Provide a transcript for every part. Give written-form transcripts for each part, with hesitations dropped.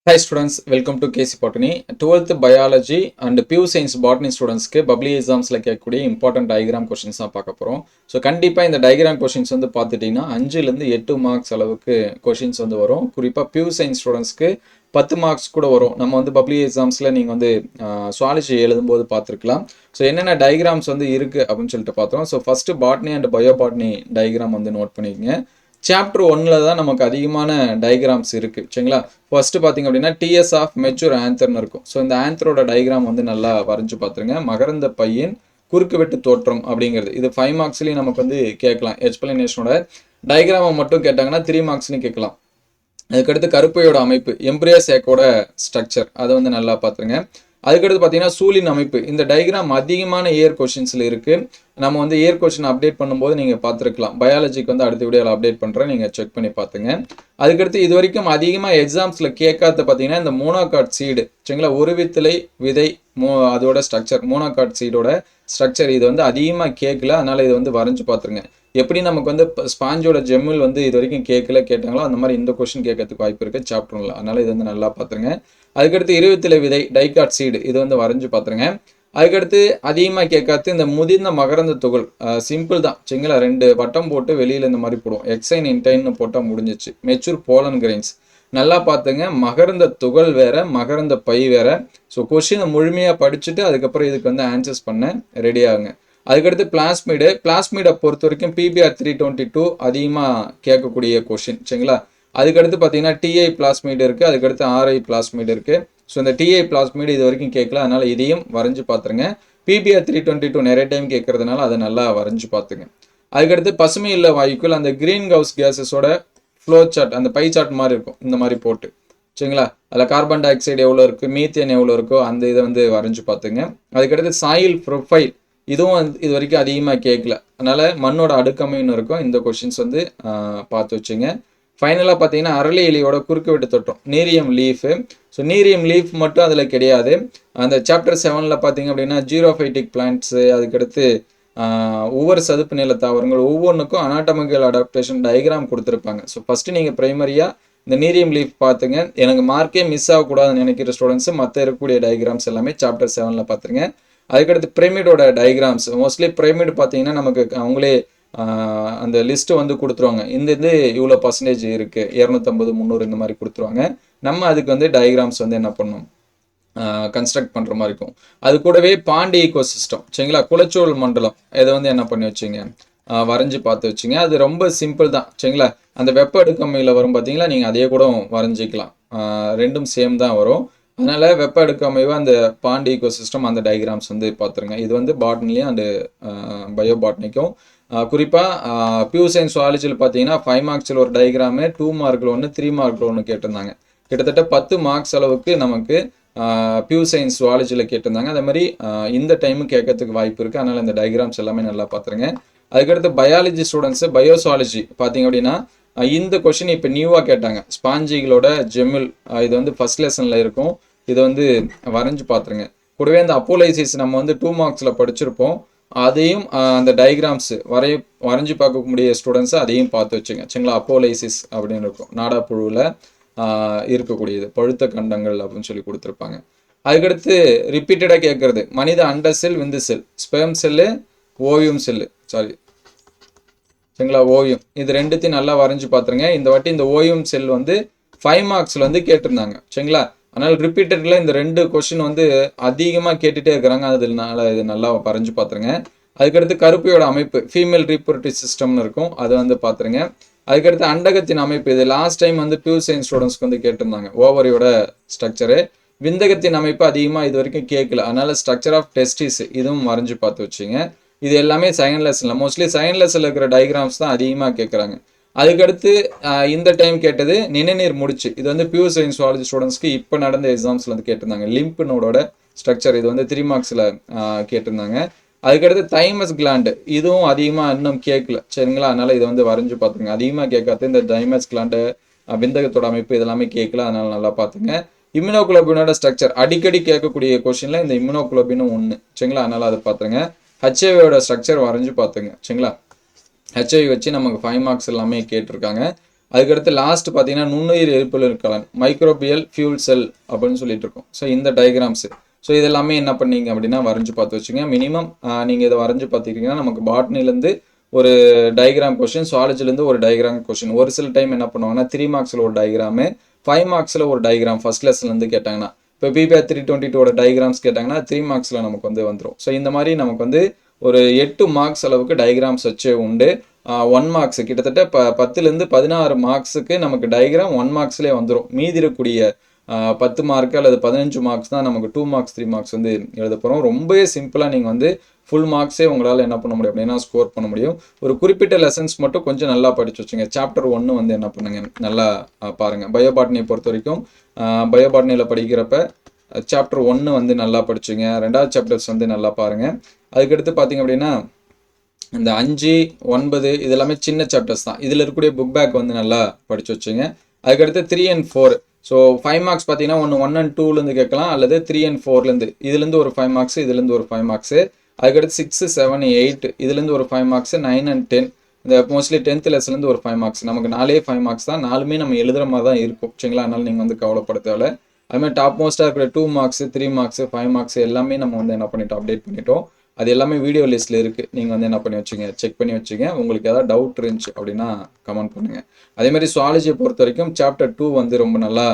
Hi students, welcome to KC Botany. 12th biology and pure science botany students க்கு bubbly எக்ஸாம்ஸ்ல கேட்கக்கூடிய important diagram questions தான் பார்க்க போறோம். So கண்டிப்பா இந்த டயக்ராம் கொஸ்டின்ஸ் வந்து பார்த்துட்டீங்கன்னா 5லேருந்து 8 மார்க்ஸ் அளவுக்கு கொஸ்டின்ஸ் வந்து வரும். குறிப்பா பியூர் சயின்ஸ் ஸ்டூடெண்ட்ஸ்க்கு 10 மார்க்ஸ் கூட வரும். நம்ம வந்து பப்ளி எக்ஸாம்ஸ்ல நீங்க வந்து சுவாலஜி எழுதும்போது பார்த்துருக்கலாம். ஸோ என்னென்ன டயக்ராம்ஸ் வந்து இருக்கு அப்படின்னு சொல்லிட்டு பார்த்தோம். So first botany and bio botany diagram வந்து நோட் பண்ணிக்கங்க. சாப்டர் 1ல தான் நமக்கு அதிகமான டயக்ராம்ஸ் இருக்குது சரிங்களா. ஃபர்ஸ்ட் பார்த்தீங்க அப்படின்னா டிஎஸ் ஆஃப் மெச்சூர் ஆன்சர்னு இருக்கும். ஸோ இந்த ஆன்சரோட டயக்ராம் வந்து நல்லா வரைஞ்சு பார்த்துருங்க. மகரந்த பையன் குறுக்கு வெட்டு தோற்றம் அப்படிங்கிறது இது 5 மார்க்ஸ்லேயும் நமக்கு வந்து கேட்கலாம். எக்ஸ்பிளனேஷனோட டயக்ராமை மட்டும் கேட்டாங்கன்னா 3 மார்க்ஸ்லையும் கேட்கலாம். அதுக்கடுத்து கருப்பையோட அமைப்பு எம்ப்ரியோ சேக்கோட ஸ்ட்ரக்சர் அதை வந்து நல்லா பார்த்துருங்க. அதுக்கடுத்து பார்த்தீங்கன்னா சூழின் அமைப்பு இந்த டயக்ராம் அதிகமான இயர் கொஸ்டின்ஸில் இருக்குது. நம்ம வந்து இயர் கொஸ்டின் அப்டேட் பண்ணும்போது நீங்கள் பார்த்துருக்கலாம். பயாலஜிக்கு வந்து அடுத்த வீடியோவில் அப்டேட் பண்ணுறேன், நீங்கள் செக் பண்ணி பார்த்துங்க. அதுக்கடுத்து இது வரைக்கும் அதிகமாக எக்ஸாம்ஸில் கேட்காத பார்த்தீங்கன்னா இந்த மோனோகாட் சீடு சரிங்களா. ஒரு வித்தலை விதை அதோட ஸ்ட்ரக்சர் மோனோகாட் சீடோட ஸ்ட்ரக்சர் இது வந்து அதிகமாக கேட்கல. அதனால் இது வந்து வரைஞ்சு பார்த்துருங்க. எப்படி நமக்கு வந்து ஸ்பாஞ்சோட ஜெம்மில் வந்து இது வரைக்கும் கேட்டாங்களோ அந்த மாதிரி இந்த கொஸ்டின் கேட்கறதுக்கு வாய்ப்பு இருக்குது சாப்டர் 1ல. அதனால் இது வந்து நல்லா பார்த்துருங்க. அதுக்கடுத்து இருபத்தில விதை டைகாட் சீடு இது வந்து வரைஞ்சு பார்த்துருங்க. அதுக்கடுத்து அதிகமாக கேட்காது இந்த முதிர்ந்த மகரந்த துகள் சிம்பிள் தான் சரிங்களா. 2 வட்டம் போட்டு வெளியில் இந்த மாதிரி போடுவோம். எக்ஸைன் இன்டைன்னு போட்டால் முடிஞ்சிச்சு. மெச்சூர் போலன் கிரைன்ஸ் நல்லா பார்த்துங்க. மகரந்த துகள் வேற மகரந்த பை வேற. ஸோ கொஸ்டினை முழுமையாக படிச்சுட்டு அதுக்கப்புறம் இதுக்கு வந்து ஆன்சர்ஸ் பண்ண ரெடி ஆகுங்க. அதுக்கடுத்து பிளாஸ்மிடை பொறுத்த வரைக்கும் பிபிஆர் 322 அதிகமாக கேட்கக்கூடிய கொஸ்டின் சரிங்களா. அதுக்கடுத்து பார்த்தீங்கன்னா டிஐ பிளாஸ்மிட் இருக்குது. அதுக்கடுத்து ஆர்ஐ பிளாஸ்மிட் இருக்குது. ஸோ இந்த டிஐ பிளாஸ்மிட் இது வரைக்கும் கேட்கல. அதனால் இதையும் வரைஞ்சு பார்த்துருங்க. பிபிஆர் 322 நிறைய டைம் கேட்கறதுனால அதை நல்லா வரைஞ்சு பார்த்துங்க. அதுக்கடுத்து பசுமை இல்ல வாயுக்கள் அந்த கிரீன் ஹவுஸ் கேஸஸோட ஃப்ளோ சார்ட் அந்த பை சார்ட் மாதிரி இருக்கும். இந்த மாதிரி போட்டு சரிங்களா. அதில் கார்பன் டை ஆக்சைடு எவ்வளோ இருக்குது, மீத்தேன் எவ்வளோ இருக்கோ அந்த இதை வந்து வரைஞ்சு பார்த்துங்க. அதுக்கடுத்து சாயில் ப்ரொஃபைல் இதுவும் இது வரைக்கும் அதிகமாக கேட்கல. அதனால் மண்ணோட அடுக்கமைன்னு இருக்கும். இந்த கொஷின்ஸ் வந்து பார்த்து வச்சுங்க. ஃபைனலாக பார்த்தீங்கன்னா அரளி இலையோட குறுக்கு வெட்டு தோற்றம் நீரியம் லீஃபு. ஸோ நீரியம் லீஃப் மட்டும் அதில் கிடையாது. அந்த சாப்டர் 7ல் பார்த்தீங்க அப்படின்னா ஜீரோஃபைட்டிக் பிளான்ட்ஸு அதுக்கடுத்து ஒவ்வொரு சதுப்பு நில தாவரங்கள் ஒவ்வொன்றுக்கும் அனாட்டமிக்கல் அடாப்டேஷன் டயக்ராம் கொடுத்துருப்பாங்க. ஸோ ஃபஸ்ட்டு நீங்கள் ப்ரைமரியாக இந்த நீரியம் லீஃப் பார்த்துங்க. எனக்கு மார்க்கே மிஸ் ஆகக்கூடாதுன்னு நினைக்கிற ஸ்டூடெண்ட்ஸு மற்ற இருக்கக்கூடிய டயக்ராம்ஸ் எல்லாமே சாப்டர் 7ல் பார்த்துருங்க. அதுக்கடுத்து பிரமிடோட டயக்ராம்ஸ் மோஸ்ட்லி பிரமிட் பார்த்தீங்கன்னா நமக்கு அவங்களே அந்த லிஸ்ட்டு வந்து கொடுத்துருவாங்க. இந்த இது இவ்வளோ பர்சன்டேஜ் இருக்குது 250 300 இந்த மாதிரி கொடுத்துருவாங்க. நம்ம அதுக்கு வந்து டயக்ராம்ஸ் வந்து என்ன பண்ணணும் கன்ஸ்ட்ரக்ட் பண்ணுற மாதிரி இருக்கும். அது கூடவே பாண்டி ஈகோ சிஸ்டம் சரிங்களா. குளச்சூழல் மண்டலம் இதை வந்து என்ன பண்ணி வச்சிங்க வரைஞ்சி பார்த்து வச்சுங்க. அது ரொம்ப சிம்பிள் தான் சரிங்களா. அந்த வெப்ப அடுக்கமையில் வரும் பார்த்தீங்களா, நீங்கள் அதே கூட வரைஞ்சிக்கலாம். ரெண்டும் சேம் தான் வரும். அதனால் வெப்ப அடுக்கமைவு அந்த பாண்ட் ஈகோ சிஸ்டம் அந்த டயக்ராம்ஸ் வந்து பார்த்துருங்க. இது வந்து பாட்னிலையும் அண்டு பயோ பாட்னிக்கும் குறிப்பாக பியூர் சயின்ஸ் சுவாலஜியில் பார்த்தீங்கன்னா 5 மார்க்ஸில் ஒரு டயக்ராமு 2 மார்க்கில் ஒன்று 3 மார்க்கில் ஒன்று கேட்டிருந்தாங்க. கிட்டத்தட்ட 10 மார்க்ஸ் அளவுக்கு நமக்கு பியூர் சயின்ஸ் சுவாலஜியில் கேட்டிருந்தாங்க. அதே மாதிரி இந்த டைமும் கேட்கறதுக்கு வாய்ப்பு இருக்குது. அதனால் இந்த டயக்ராம்ஸ் எல்லாமே நல்லா பார்த்துருங்க. அதுக்கடுத்து பயாலஜி ஸ்டூடெண்ட்ஸு பயோசுவாலஜி பார்த்தீங்க அப்படின்னா இந்த கொஷின் இப்போ நியூவாக கேட்டாங்க. ஸ்பாஞ்சிகளோட ஜெமில் இது வந்து ஃபர்ஸ்ட் லெசனில் இருக்கும். இதை வந்து வரைஞ்சி பார்த்துருங்க. கூடவே அந்த அப்போலைசிஸ் நம்ம வந்து 2 மார்க்ஸில் படிச்சிருப்போம். அதையும் அந்த டயக்ராம்ஸ் வரைஞ்சி பார்க்கக்கூடிய ஸ்டூடெண்ட்ஸை அதையும் பார்த்து வச்சுங்க சரிங்களா. அப்போலைசிஸ் அப்படின்னு இருக்கும். நாடா புழுவில் இருக்கக்கூடியது பழுத்த கண்டங்கள் அப்படின்னு சொல்லி கொடுத்துருப்பாங்க. அதுக்கடுத்து ரிப்பீட்டடாக கேட்கறது மனித அண்ட செல் விந்து செல் ஸ்பெர்ம் செல்லு ஓவியம் செல்லு சரிங்களா. ஓவியம் இது ரெண்டுத்தையும் நல்லா வரைஞ்சி பார்த்துருங்க. இந்த வாட்டி இந்த ஓவியம் செல் வந்து 5 மார்க்ஸில் வந்து கேட்டிருந்தாங்க சரிங்களா. அதனால் ரிப்பீட்டடில் இந்த 2 கொஸ்டின் வந்து அதிகமாக கேட்டுகிட்டே இருக்கிறாங்க. அதனால இது நல்லா வரைஞ்சி பார்த்துருங்க. அதுக்கடுத்து கருப்பையோட அமைப்பு ஃபீமேல் ரீப்ரொடக்டிவ் சிஸ்டம்னு இருக்கும். அதை வந்து பார்த்துருங்க. அதுக்கடுத்து அண்டகத்தின் அமைப்பு இது லாஸ்ட் டைம் வந்து பியூர் சயின்ஸ் ஸ்டூடெண்ட்ஸ்க்கு வந்து கேட்டிருந்தாங்க. ஓவரியோட ஸ்ட்ரக்சரு விந்தகத்தின் அமைப்பு அதிகமாக இது வரைக்கும் கேட்கல. அதனால் ஸ்ட்ரக்சர் ஆஃப் டெஸ்டிஸ் இதுவும் வரைஞ்சி பார்த்து வச்சுங்க. இது எல்லாமே செகண்ட் லெசனில் மோஸ்ட்லி செகண்ட் லெசனில் இருக்கிற டயக்ராம்ஸ் தான் அதிகமாக கேட்குறாங்க. அதுக்கடுத்து இந்த டைம் கேட்டது நிணநீர் முடிச்சு இது வந்து பியூர் சயின்ஸ் சுவாலஜி ஸ்டூடெண்ட்ஸ்க்கு இப்போ நடந்த எக்ஸாம்ஸில் வந்து கேட்டிருந்தாங்க. லிம்ப் நோடோட ஸ்ட்ரக்சர் இது வந்து 3 மார்க்ஸில் கேட்டிருந்தாங்க. அதுக்கடுத்து தைமஸ் கிளாண்டு இதுவும் அதிகமாக இன்னும் கேட்கல சரிங்களா. அதனால் இதை வந்து வரைஞ்சி பார்த்துங்க. அதிகமாக கேட்காது இந்த தைமஸ் கிளாண்டு விந்தகத்தோட அமைப்பு இதெல்லாமே கேட்கல. அதனால் நல்லா பார்த்துங்க. இம்யூனோகுளோபினோட ஸ்ட்ரக்சர் அடிக்கடி கேட்கக்கூடிய கொஸ்டினில் இந்த இம்யூனோகுளோபினும் ஒன்று சரிங்களா. அதனால் அதை பார்த்துங்க. ஹெச்ஐவியோட ஸ்ட்ரக்சர் வரைஞ்சி பார்த்துங்க சரிங்களா. ஹெச்ஐவி வச்சு நமக்கு 5 மார்க்ஸ் எல்லாமே கேட்டிருக்காங்க. அதுக்கடுத்து லாஸ்ட் பார்த்தீங்கன்னா நுண்ணுயிர் எரிபொருள் கலன் மைக்ரோபியல் ஃபியூல் செல் அப்படின்னு சொல்லிட்டு இருக்கோம். ஸோ இந்த டயக்ராம்ஸ் ஸோ இதெல்லாமே என்ன பண்ணீங்க அப்படின்னா வரைஞ்சு பார்த்து வச்சுங்க. மினிமம் நீங்கள் இதை வரைஞ்சு பார்த்துக்கிட்டிங்கன்னா நமக்கு பாட்னிலேருந்து ஒரு டயக்ராம் கொஸ்டின், சுவாலஜிலேருந்து ஒரு டயக்ராம் கொஸ்டின். ஒரு சில டைம் என்ன பண்ணுவாங்கன்னா 3 மார்க்ஸில் ஒரு டயக்ராமு, 5 மார்க்ஸில் ஒரு டயக்ராம் ஃபர்ஸ்ட் லெசன்லேருந்து கேட்டாங்கன்னா, இப்போ பிபிஆர் 322 டயக்ராம்ஸ் கேட்டாங்கன்னா 3 மார்க்ஸில் நமக்கு வந்து வந்துடும். ஸோ இந்த மாதிரி நமக்கு வந்து ஒரு 8 மார்க்ஸ் அளவுக்கு டயக்ராம்ஸ் வச்சு உண்டு. 1 மார்க்ஸ் கிட்டத்தட்ட 10லேருந்து 16 மார்க்ஸுக்கு நமக்கு டயக்ராம் 1 மார்க்ஸ்லேயே வந்துடும். மீதி இருக்கக்கூடிய 10 மார்க்கு அல்லது 15 மார்க்ஸ் தான் நமக்கு 2 மார்க்ஸ் 3 மார்க்ஸ் வந்து எழுத போகிறோம். ரொம்பவே சிம்பிளாக நீங்கள் வந்து ஃபுல் மார்க்ஸே உங்களால் என்ன பண்ண முடியும் அப்படின்னா ஸ்கோர் பண்ண முடியும். ஒரு குறிப்பிட்ட லெசன்ஸ் மட்டும் கொஞ்சம் நல்லா படிச்சு வச்சுங்க. சாப்டர் 1 வந்து என்ன பண்ணுங்க நல்லா பாருங்கள். பயோபாட்னியை பொறுத்த வரைக்கும் பயோபாட்னியில் படிக்கிறப்ப சாப்டர் 1 வந்து நல்லா படிச்சுங்க. 2வது சாப்டர்ஸ் வந்து நல்லா பாருங்கள். அதுக்கடுத்து பார்த்தீங்க அப்படின்னா இந்த 5, 9 இது எல்லாமே சின்ன சாப்டர்ஸ் தான். இதில் இருக்கக்கூடிய புக் பேக் வந்து நல்லா படிச்சு வச்சுங்க. அதுக்கடுத்து 3 and 4 ஸோ 5 மார்க்ஸ் பார்த்தீங்கன்னா 1 and 2லேருந்து கேட்கலாம், அல்லது 3 and 4லேருந்து இதுலேருந்து ஒரு 5 மார்க்ஸ், இதுலேருந்து ஒரு 5 மார்க்ஸு. அதுக்கடுத்து 6, 7, 8 இதுலேருந்து ஒரு 5 மார்க்ஸ், 9 and 10 இந்த மோஸ்ட்லி 10th லெசன்லேருந்து ஒரு 5 மார்க்ஸ். நமக்கு 5 மார்க்ஸ் தான், 4மே நம்ம எழுதுகிற மாதிரி தான் இருக்கும் சரிங்களா. அதனால் நீங்கள் வந்து கவலைப்பட தேவை. அதுமாதிரி டாப் மோஸ்ட்டாக இருக்கிற 2 மார்க்ஸ், 3 மார்க்ஸ், 5 மார்க்ஸ் எல்லாமே நம்ம வந்து என்ன பண்ணிட்டோம் அப்டேட் பண்ணிட்டோம். அது எல்லாமே வீடியோ லிஸ்ட்டில் இருக்குது. நீங்கள் வந்து என்ன பண்ணி வச்சுங்க, செக் பண்ணி வச்சுங்க. உங்களுக்கு ஏதாவது டவுட் இருந்துச்சு அப்படின்னா கமெண்ட் பண்ணுங்கள். அதேமாதிரி சுவாலஜியை பொறுத்த வரைக்கும் சாப்டர் 2 வந்து ரொம்ப நல்லா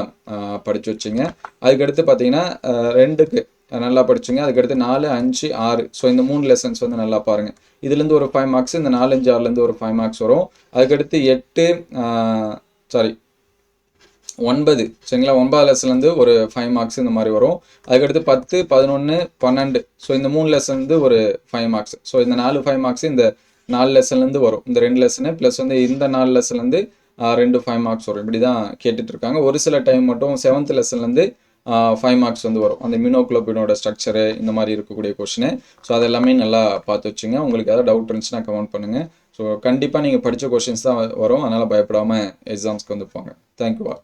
படித்து வச்சுங்க. அதுக்கடுத்து பார்த்தீங்கன்னா 2க்கு நல்லா படிச்சுங்க. அதுக்கடுத்து 4, 5, 6 ஸோ இந்த 3 லெசன்ஸ் வந்து நல்லா பாருங்கள். இதுலேருந்து ஒரு 5 மார்க்ஸ், இந்த 4, 5, 6லேருந்து ஒரு 5 மார்க்ஸ் வரும். அதுக்கடுத்து 9 சரிங்களா, 9வது லெசன்லேருந்து ஒரு 5 மார்க்ஸ் இந்த மாதிரி வரும். அதுக்கடுத்து 10, 11, 12 ஸோ இந்த 3 லெசன் வந்து ஒரு 5 மார்க்ஸ். ஸோ இந்த 4 5 மார்க்ஸ் இந்த 4 லெசன்லேருந்து வரும். இந்த 2 லெசனு ப்ளஸ் வந்து இந்த 4 லெசன்லேருந்து 2 5 மார்க்ஸ் வரும். இப்படி தான் கேட்டுட்ருக்காங்க. ஒரு சில டைம் மட்டும் 7th லெசன்லேருந்து 5 மார்க்ஸ் வந்து வரும். அந்த மினோகுளோபினோட ஸ்ட்ரக்சரு இந்த மாதிரி இருக்கக்கூடிய கொஷினு. ஸோ அது எல்லாமே நல்லா பார்த்து வச்சுங்க. உங்களுக்கு ஏதாவது டவுட் இருந்துச்சுன்னா கமெண்ட் பண்ணுங்கள். ஸோ கண்டிப்பாக நீங்கள் படித்த கொஷின்ஸ் தான் வரும். அதனால் பயப்படாமல் எக்ஸாம்ஸ்க்கு வந்து போங்க. தேங்க்யூ.